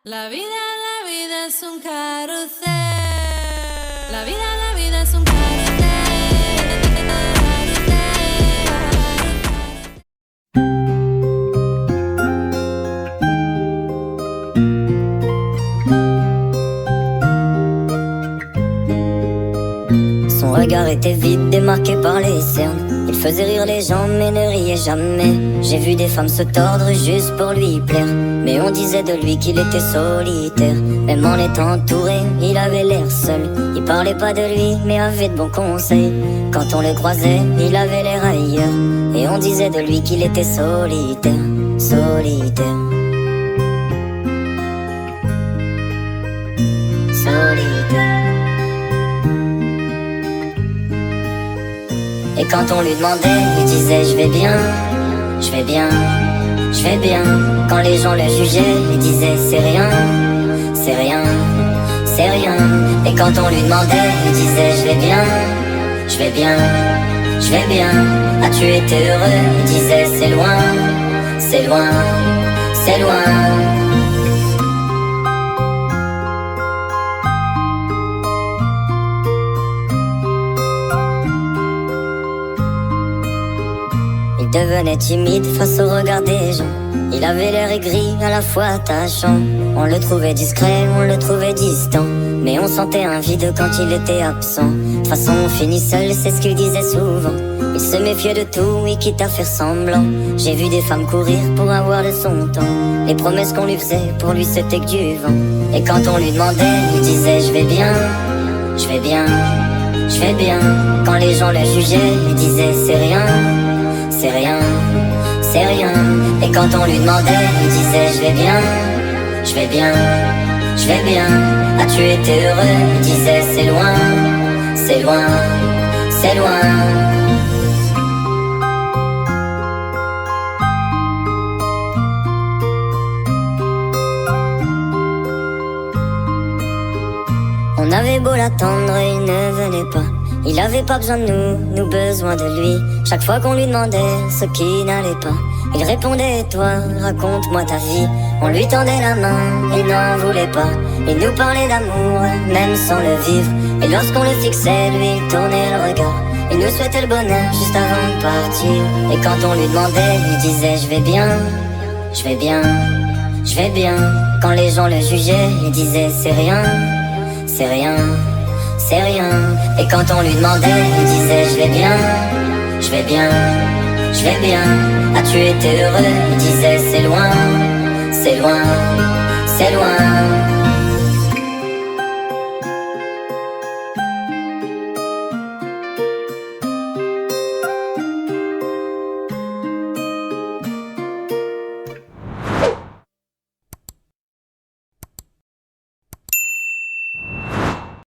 La vida es un carrusel. La vida es un carrusel. Son regard était vide, démarqué par les cernes. Il faisait rire les gens mais ne riait jamais. J'ai vu des femmes se tordre juste pour lui plaire, mais on disait de lui qu'il était solitaire. Même en étant entouré, il avait l'air seul. Il parlait pas de lui mais avait de bons conseils. Quand on le croisait, il avait l'air ailleurs, et on disait de lui qu'il était solitaire. Solitaire. Solitaire. Et quand on lui demandait, il disait je vais bien, je vais bien, je vais bien. Quand les gens le jugeaient, il disait c'est rien, c'est rien, c'est rien. Et quand on lui demandait, il disait je vais bien, je vais bien, je vais bien. As-tu été heureux? Il disait c'est loin, c'est loin, c'est loin. Il devenait timide face au regard des gens. Il avait l'air aigri, à la fois attachant. On le trouvait discret, on le trouvait distant, mais on sentait un vide quand il était absent. De toute façon on finit seul, c'est ce qu'il disait souvent. Il se méfiait de tout, et quitte à faire semblant. J'ai vu des femmes courir pour avoir de son temps. Les promesses qu'on lui faisait, pour lui c'était que du vent. Et quand on lui demandait, il disait je vais bien, je vais bien, je vais bien. Quand les gens le jugeaient, il disait c'est rien, c'est rien, c'est rien. Et quand on lui demandait, il disait je vais bien, je vais bien, je vais bien. As-tu été heureux? Il disait c'est loin, c'est loin, c'est loin. On avait beau l'attendre, il ne venait pas. Il avait pas besoin de nous besoin de lui. Chaque fois qu'on lui demandait ce qui n'allait pas, il répondait et toi, raconte-moi ta vie. On lui tendait la main, il n'en voulait pas. Il nous parlait d'amour, même sans le vivre. Et lorsqu'on le fixait, lui, il tournait le regard. Il nous souhaitait le bonheur juste avant de partir. Et quand on lui demandait, il disait je vais bien, je vais bien, je vais bien. Quand les gens le jugeaient, il disait c'est rien, c'est rien, c'est rien. Et quand on lui demandait, il disait je vais bien, je vais bien, je vais bien. As-tu été heureux? Il disait c'est loin, c'est loin, c'est loin.